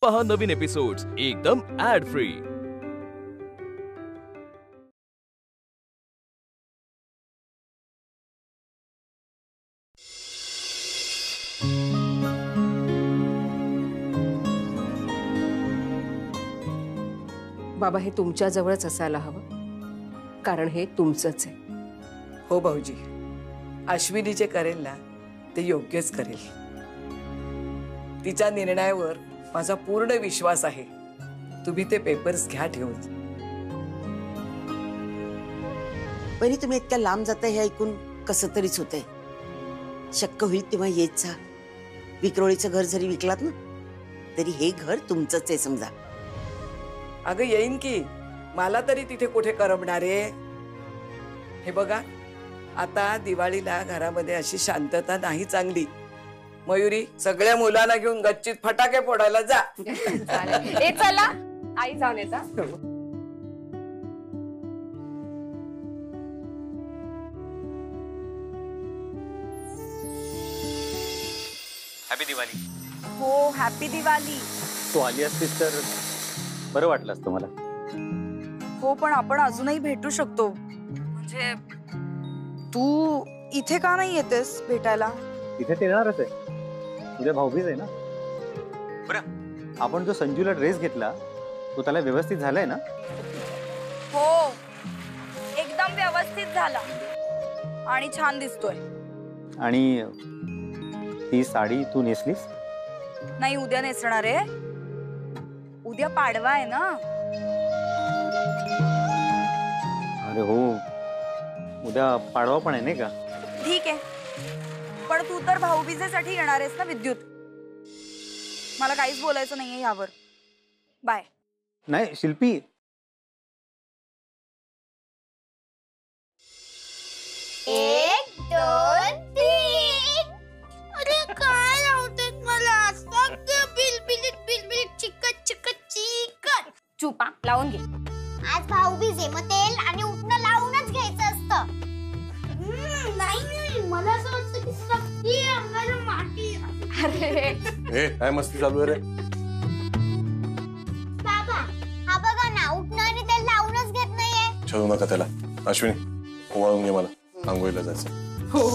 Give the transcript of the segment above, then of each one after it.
पहा नवीन एपिसोड्स एकदम add free. बाबा हे तुमच्या जवळच असायला हवं, कारण हे तुमचंच आहे। हो भाऊजी, अश्विनी जे करेल ना ते योग्यच करेल। तिच्या निर्णयावर माझा पूर्ण विश्वास आहे। तुम्ही ते पेपर्स घ्या ठेवून। वहिनी तुम्ही इतक्या लांब जाताय हे ऐकून कसं तरीच होतंय। शक्य होईल तेव्हा येत जा। विक्रोळीचं घर जरी विकलात ना तरी हे घर तुमचंच आहे समजा। अगं येईन की, मला तरी तिथे कुठे करमणार आहे। हे बघा, आता दिवाळीला घरामध्ये अशी शांतता नाही चांगली। मयुरी, सगळ्या मुलांना घेऊन गच्चीत फटाके फोडायला जा। ए चला, आई जाऊन येता। हॅपी दिवाळी। हो, हॅपी दिवाळी। तू आली असतीस तर बरं वाटलं असतं मला। हो, पण आपण अजूनही भेटू शकतो। म्हणजे तू इथे का नाही येतेस भेटायला? इथे ते येणारच आहे, उद्या भाऊबीज आहे ना। बरं, आपण जो संजूला ड्रेस घेतला तो त्याला व्यवस्थित झालाय ना? हो, एकदम व्यवस्थित झाला आणि छान दिसतोय। आणि ती साडी तू नेसलीस? नाही, उद्या नेसणार आहे। उद्या पाडवा आहे ना। अरे हो, उद्या पाडवा पण आहे नाही का? ठीक आहे, पण तू तर भाऊबीजेसाठी येणार आहेस ना विद्युत? मला काहीच बोलायचं नाहीये यावर। बाय। नाही शिल्पी, एक दोन तीन। अरे काय लावतेत मला? फक्त बिलबिलीत बिलबिलीत चिकट चिकट चिकट। चुपा लावून घे। आज भाऊबीज आहे, मग तेल आणि उठणं लावूनच घ्यायचं असतं। नाही, मला असं वाटतं की सगळी अंगाला माती। अरे ए, काय मस्ती चालू आहे रे? बाबा, हा बघा ना, उठणं आणि तेल लावूनच घेत नाहीये। छळू नका त्याला। अश्विनी, ओवाळून घे, मला आंघोळीला जायचं। हो।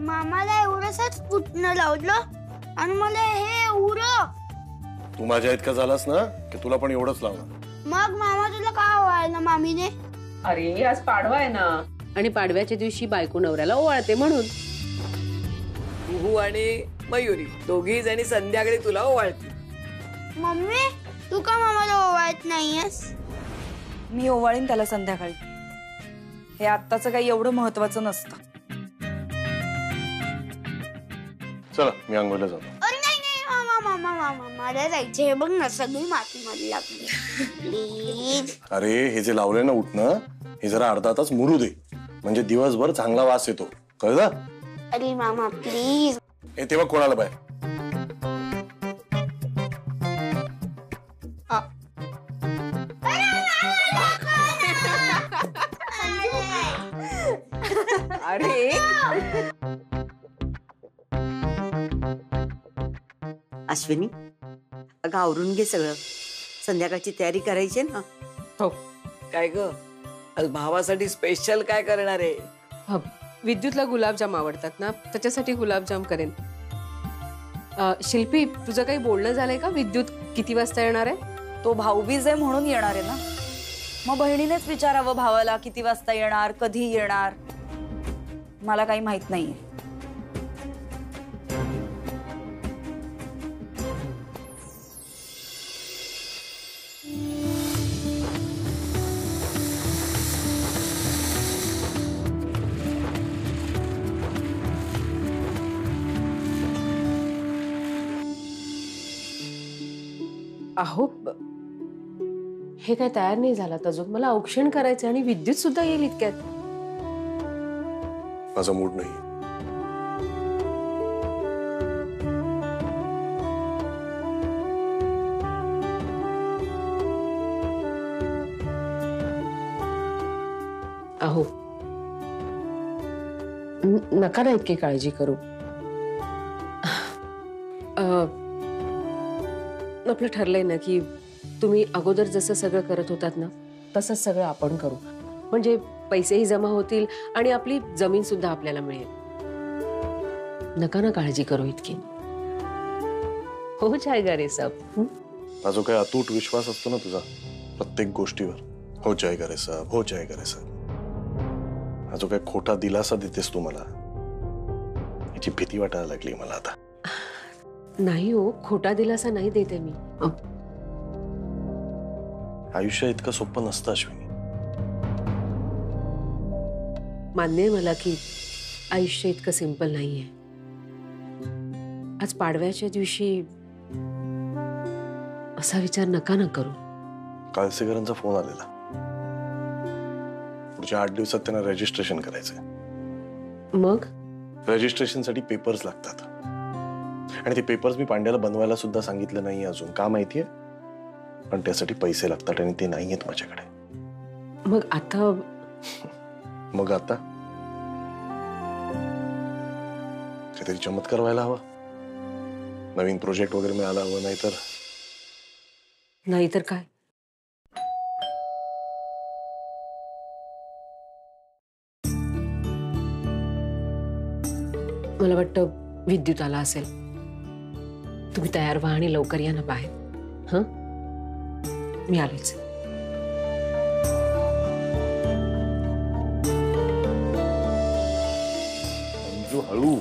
मामाला एवढंच उठणं लावलं आणि मला हे एवढं। तू माझ्या इतका झालास ना की तुला पण एवढंच लावणार। मग मामा तुला का ओवाळलं मामीने? अरे आज पाडवा आहे ना, आणि पाडव्याच्या दिवशी बायको नवऱ्याला ओवाळते म्हणून। तू आणि मयुरी दोघी जणी संध्याकाळी तुला ओवाळतील। मम्मी, तू का मामाला ओवाळत नाहीयेस? मी ओवाळीन त्याला संध्याकाळी। हे आत्ताचं काही एवढं महत्वाचं नसतं। चला, मी आंघोळीला जातो। अरे नाही नाही, मामा मामा मामा, मला जायचं। हे बघ ना, सगळी माती मध्ये लागली। प्लीज। अरे हे जे लावलंय ना उठणं, हे जरा अर्धा तास मुरू दे, म्हणजे दिवसभर चांगला वास येतो, कळलं? अरे मामा प्लीज। हे तेव्हा कोणाला बाय? अरे अश्विनी, अगं आवरून घे सगळं, संध्याकाळची तयारी करायची ना। हो। काय ग, आज भावासाठी स्पेशल काय करणार आहे? विद्युतला गुलाबजाम आवडतात ना, त्याच्यासाठी गुलाबजाम करेन। शिल्पी, तुझं काही बोलणं झालंय का? विद्युत किती वाजता येणार आहे? तो भाऊबीज आहे म्हणून येणार आहे ना। मग बहिणीनेच विचारावं भावाला किती वाजता येणार, कधी येणार। मला काही माहित नाहीये। अहो हे काय तयार नाही झालं अजून. मला औक्षण करायचं आणि विद्युत सुद्धा येईल इतक्यात. माझा मूड नाही. अहो नका ना इतकी काळजी करू. आपलं ठरलंय ना की तुम्ही अगोदर जसं सगळं करत होतात ना तसंच सगळं आपण करू. म्हणजे पैसेही जमा होतील आणि आपली जमीन सुद्धा आपल्याला मिळेल. नका ना काळजी करू इतकी. हो जाएगा रे सब. हा जो काही अतूट विश्वास असतो ना तुझा प्रत्येक गोष्टीवर, हो जाएगा रे साहब, हो जाएगा रे साहब, हा जो काही खोटा दिलासा देतेस तू मला, याची भीती वाटायला लागली मला आता. नाही हो, खोटा दिलासा नाही देते मी. आयुष्य इतकं सोपं नसतं अश्विनी. मान्य आहे मला की आयुष्य इतकं सिंपल नाहीये. आज पाडव्याच्या दिवशी असा विचार नका ना करू. कालसेकरांचा फोन आलेला. पुढच्या 8 दिवसात त्यांना रजिस्ट्रेशन करायचंय. मग रजिस्ट्रेशनसाठी पेपर्स लागतात आणि ते पेपर्स मी पांड्याला बनवायला सुद्धा सांगितलं नाही अजून. का माहितीये? पण त्यासाठी पैसे लागतात आणि ते नाही आहेत माझ्याकडे. मग आता काहीतरी चमत्कार व्हायला हवा. नवीन प्रोजेक्ट वगैरे मिळाला हवं. नाहीतर काय. मला वाटतं विद्युत आला असेल. तुम्ही तयार व्हा आणि लवकर या ना बाहेर. हं, मी आलेच. मंजू हळू.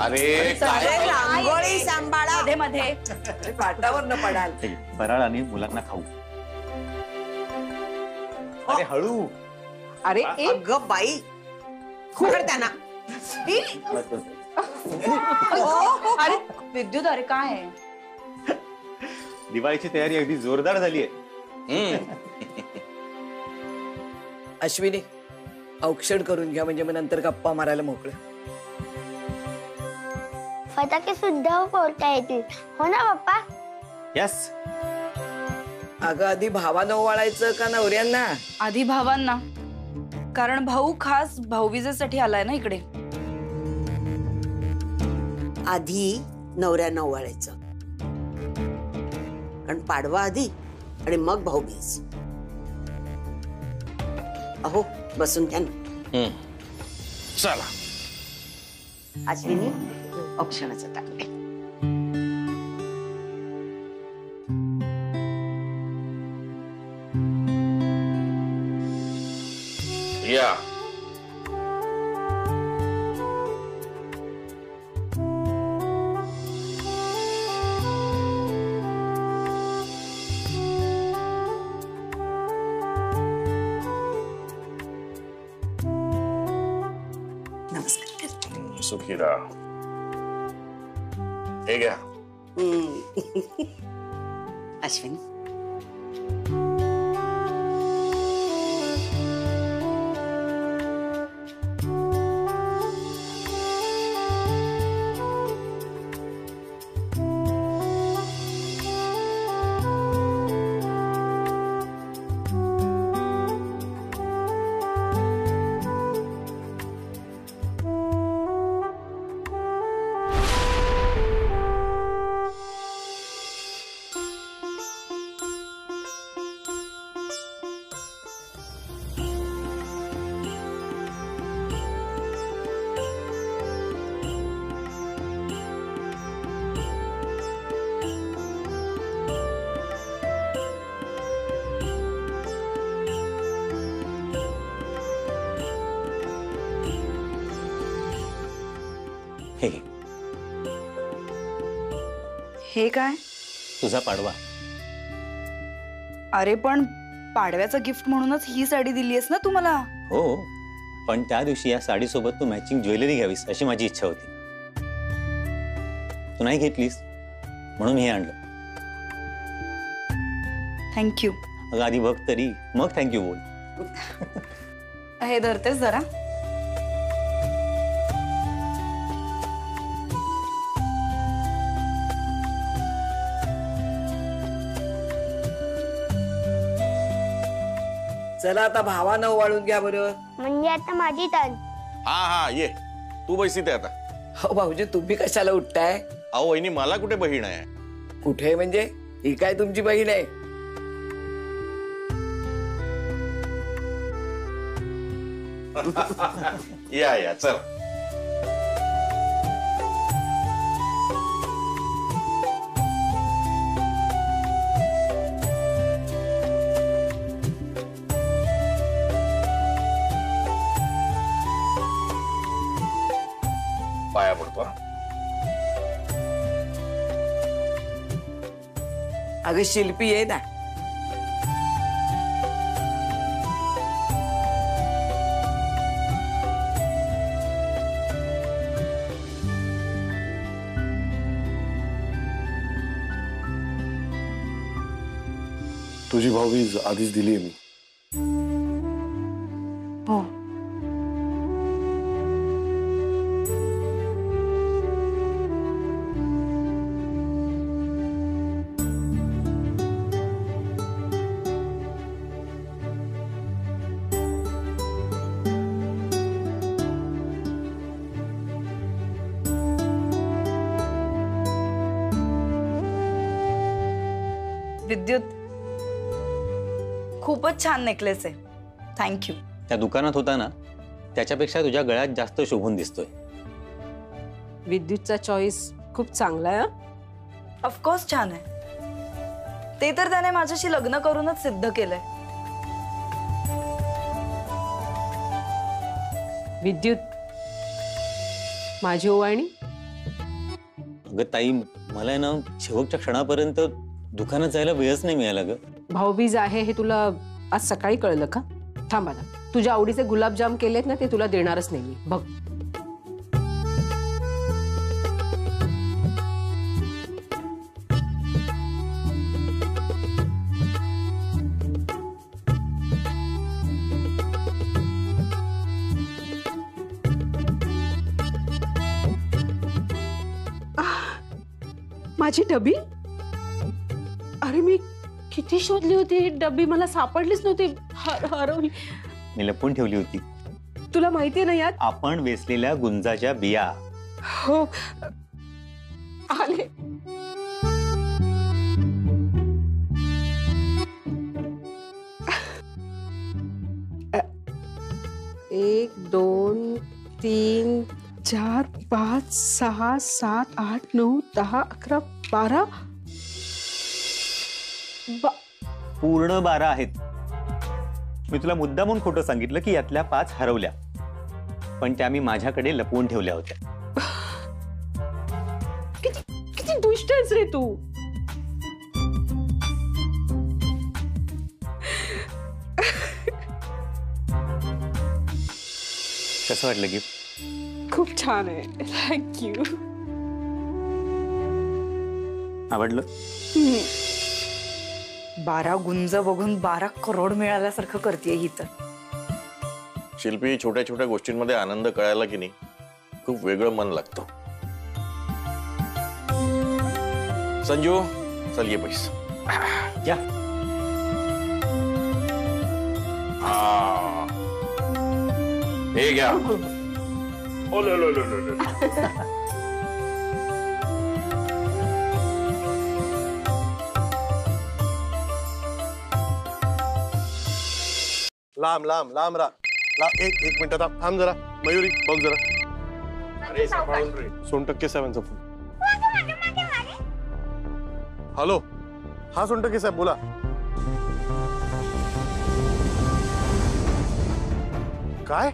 अरे काय रांगोळी सांभाळा. मध्ये मध्ये अरे पाटावर न पडाल. फराळ आणि मुलांना खाऊ. अरे हळू. अरे अगं बाई पकड त्यांना. अरे विद्युत, अरे काय आहे? दिवाळीची तयारी अगदी जोरदार झाली आहे. अश्विनी, औक्षण करून घ्या म्हणजे मग नंतर गप्पा मारायला मोकळे. फटाके सुद्धा फोडता येतील हो ना पप्पा? यस. अगं आधी भावानं ओवाळायचं का नवऱ्यांना? आधी भावांना, कारण भाऊ खास भाऊबीजेसाठी आलाय ना इकडे. आधी नवऱ्यानं ओवाळायचं, कारण पाडवा आधी आणि मग भाऊबीज. अहो बसून घ्या ना. चला. अश्विनी औक्षणाचं टाकते. या नमस्कार करते. सुखी राहा. हे घ्या. अश्विनी हे हे काय? तुझा पाडवा. अरे पण पाडव्याचं गिफ्ट म्हणूनच ही साडी दिलीयस ना तू मला. हो, पण त्या दिवशी या साडीसोबत तू मॅचिंग ज्वेलरी घ्यावीस अशी माझी इच्छा होती. तू नाही घेतलीस म्हणून हे आणलं. थँक्यू. अगं आधी बघ तरी मग थँक्यू बोल. हे धरतेस जरा. चला आता भावानं वाळून घ्या बरं. म्हणजे आता माझी टर्न. हा हा ये तू बैसी ते आता. हो भाऊजी तुम्ही कशाला उठताय? अहो वहिनी मला कुठे बहीण आहे? कुठे म्हणजे ही काय तुमची बहीण आहे? या चल. पाया पडतो. अगं शिल्पी ये ना. तुझी भाऊबीज आधीच दिली आहे मी. हो. विद्युत, खूपच छान नेकलेस आहे. थँक्यू. त्या दुकानात होता ना त्याच्यापेक्षा तुझ्या गळ्यात जास्त शोभून दिसतोय. विद्युतचा चॉईस खूप चांगला आहे. ऑफकोर्स छान आहे. ते तर त्याने माझ्याशी लग्न करूनच सिद्ध केलंय. विद्युत माझी ओवाळणी. अगं ताई मला ना शेवटच्या क्षणापर्यंत दुकानात जायला वेळच नाही मिळाला ग. भाऊबीज आहे हे तुला आज सकाळी कळलं का? थांबा ना, तुझ्या आवडीचे गुलाबजाम केलेत ना ते तुला देणारच नाही बघ. माझी डबी. अरे मी किती शोधली होती डब्बी, मला सापडलीच नव्हती. हरवली. मी लपून ठेवली होती. तुला माहितीये ना यात आपण वेचलेल्या गुंजाच्या बिया. हो आले. एक दोन तीन 4 5 6 7 8 9 10 11 12 पूर्ण 12 आहेत. मी तुला मुद्दामून खोटं सांगितलं की यातल्या 5 हरवल्या, पण त्या मी माझ्याकडे लपवून ठेवल्या होत्या. किती दुष्ट आहेस रे तू. कसं वाटलं गिफ्ट? खूप छान आहे. थँक्यू. आवडलं? 12 गुंज बघून 12 करोड मिळाल्यासारखं करतेय ही तर. शिल्पी छोट्या छोट्या गोष्टींमध्ये आनंद कळायला की नाही खूप वेगळं मन लागतं. संजू चल ये पैस. या. हे घ्या. लांब लांब लांब एक मिनिट थांब जरा. मयुरी बघ जरा. सोनटक्के साहेबांचा फोन. हॅलो हा सोनटक्के साहेब बोला. काय?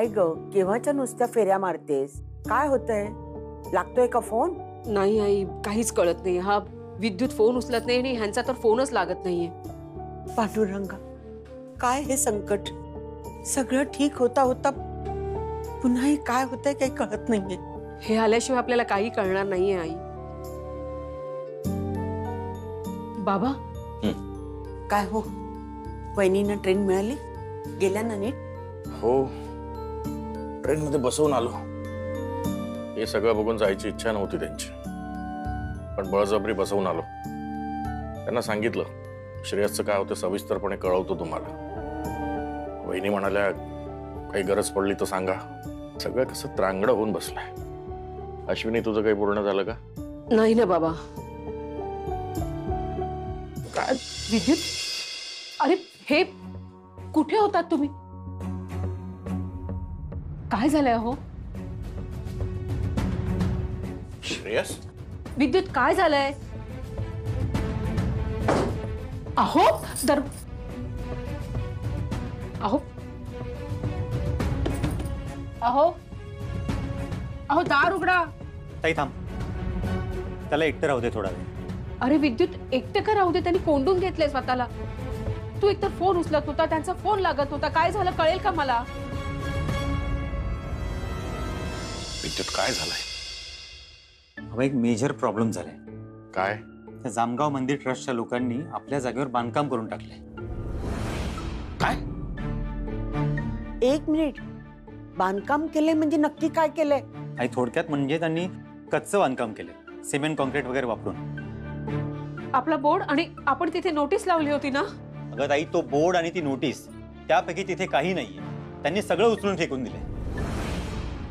काय ग, केव्हाच्या नुसत्या फेऱ्या मारतेस? काय होतंय? लागतोय का फोन? नाही आई, काहीच कळत नाही. हा विद्युत फोन उचलत नाही आणि ह्यांचा तर फोनच लागत नाहीये. पांडुरंगा, काय हे संकट? सगळं ठीक होता होता पुन्हा हे काय होतंय काही कळत नाहीये. हे आल्याशिवाय आपल्याला काही कळणार नाहीये आई. बाबा, काय हो, वहिनींना ट्रेन मिळाली? गेल्या ना नीट? हो, ट्रेन मध्ये बसवून आलो. हे सगळं बघून जायची इच्छा नव्हती त्यांची, पण बळजबरी बसवून आलो. त्यांना सांगितलं श्रेयसचं काय होतं सविस्तरपणे कळवतो तुम्हाला. वहिनी म्हणाल्या काही गरज पडली तर सांगा. सगळं कसं त्रांगडं होऊन बसलंय. अश्विनी, तुझं काही पूर्ण झालं का? नाही ना बाबा. काय विद्युत? अरे हे कुठे होतात तुम्ही? काय झालंय हो? श्रेयस, विद्युत काय झालंय? अहो दर अहो अहो अहो दार उघडा. ताई थांब, त्याला एकटं राहू दे थोडा वेळ. अरे विद्युत, एकटे का राहू दे? त्यांनी कोंडून घेतलंय स्वतःला. तू एकतर फोन उचलत होता, त्यांचा फोन लागत होता. काय झालं कळेल का मला? विद्युत काय झालंय? अहो, एक मेजर प्रॉब्लेम झालाय. काय? त्या जामगाव मंदिर ट्रस्टच्या लोकांनी आपल्या जागेवर बांधकाम करून टाकलंय. काय? एक मिनिट, बांधकाम केलंय म्हणजे नक्की काय केलंय? आणि थोडक्यात म्हणजे त्यांनी कच्चं बांधकाम केलंय, सिमेंट कॉन्क्रीट वगैरे वापरून. आपला बोर्ड आणि आपण तिथे नोटीस लावली होती ना? अगं ताई, तो बोर्ड आणि ती नोटीस त्यापैकी तिथे काही नाहीये. त्यांनी सगळं उचलून फेकून दिलंय.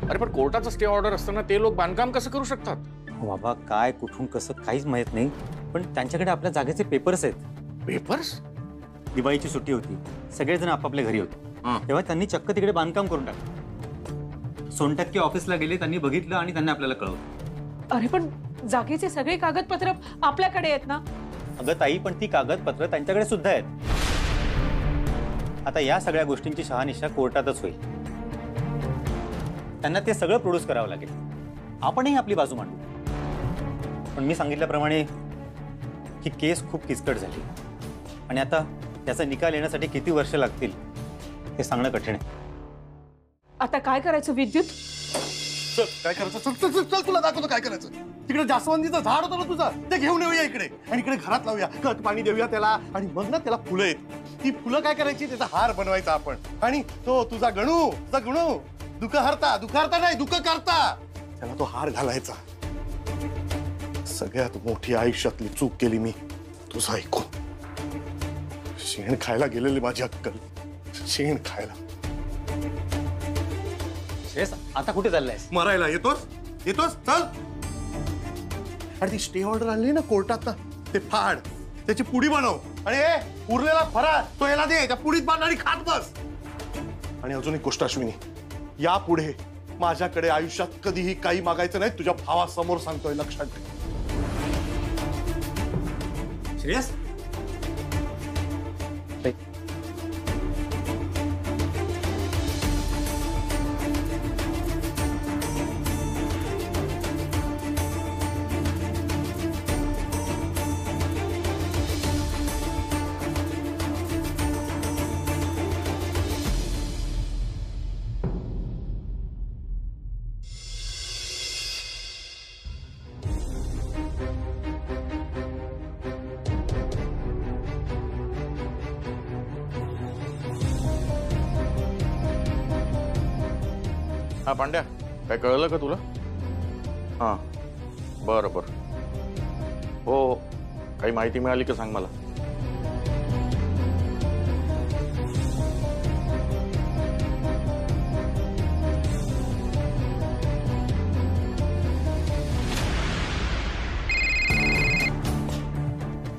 अरे पण कोर्टाचा स्टे ऑर्डर असताना ते लोक बांधकाम कसं करू शकतात? हो बाबा, काय कुठून कसं काहीच माहित नाही, पण त्यांच्याकडे आपल्या जागेचे पेपर्स आहेत. पेपर्स? दिवाळीची सुट्टी होती, सगळेजण आपापल्या घरी होते. तेव्हा त्यांनी चक्क तिकडे बांधकाम करून टाकलं. सोनटक्के ऑफिसला गेले, त्यांनी बघितलं आणि त्यांनी आपल्याला कळवलं. अरे पण जागेचे सगळे कागदपत्र आपल्याकडे आहेत ना? अगं ताई, पण ती कागदपत्र त्यांच्याकडे सुद्धा आहेत. आता या सगळ्या गोष्टींची शहानिशा कोर्टातच होईल. त्यांना ते सगळं प्रोड्यूस करावं लागेल. आपणही आपली बाजू मांडू. पण मी सांगितल्याप्रमाणे ही केस खूप किचकट झाली आणि आता त्याचा निकाल येण्यासाठी किती वर्ष लागतील हे सांगणं कठीण आहे. आता काय करायचं विद्युत? चल, काय करायचं? चल चल चल, चल तुला दाखवतो काय करायचं. तिकडे जास्वंदीचं झाड होतं ना तुझं, ते घेऊन येऊया इकडे आणि इकडे घरात लावूया. खत पाणी देऊया त्याला आणि मग ना त्याला फुलं येत. ती फुलं काय करायची, त्याचा हार बनवायचा आपण. आणि तो तुझा गणू दुःख हरता नाही, दुःख करता, त्याला तो हार घालायचा. सगळ्यात मोठी आयुष्यातली चूक केली मी, तुझं ऐकून. शेण खायला गेलेली माझी अक्कल, शेण खायला. आता कुठे चाललायस? मरायला येतोस चल. आणि ती स्टे ऑर्डर आणली ना कोर्टात, ते फाड, त्याची पुडी बनव आणि उरलेला फराळ तो याला दे, त्या पुडीत बांध आणि खात बस. आणि अजून एक गोष्ट अश्विनी, यापुढे माझ्याकडे आयुष्यात कधीही काही मागायचं नाही. तुझ्या भावासमोर सांगतोय, लक्षात ठेव. श्रेयस, हा पांड्या, काय कळलं का तुला? हा, बरं बरं. हो, काही माहिती मिळाली का सांग मला.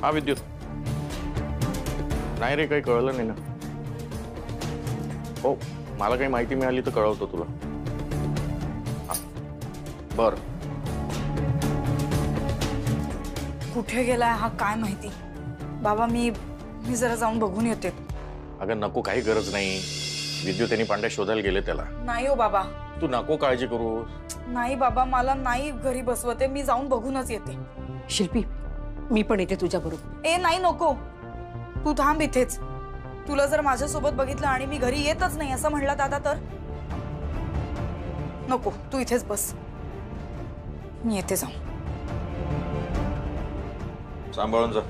हा विद्युत, नाही रे, काही कळलं नाही ना. हो, मला काही माहिती मिळाली तर कळवतो तुला. बर. कुठे गेलाय हा काय माहिती. बाबा, मी जरा जाऊन बघून येते. अगं नको, काही गरज नाही. विद्युत आणि पांड्या शोधायला गेले त्याला. नाही हो बाबा. तू नको काळजी करू. नाही बाबा, मला नाही घरी बसवते, मी जाऊन बघूनच येते. शिल्पी, मी पण येते तुझ्या बरोबर. ए नाही, नको, तू थांब इथेच. तुला जर माझ्यासोबत बघितलं आणि मी घरी येतच नाही असं म्हणलं दादा तर नको, तू इथेच बस, मी येते जाऊन. सांभाळून जा.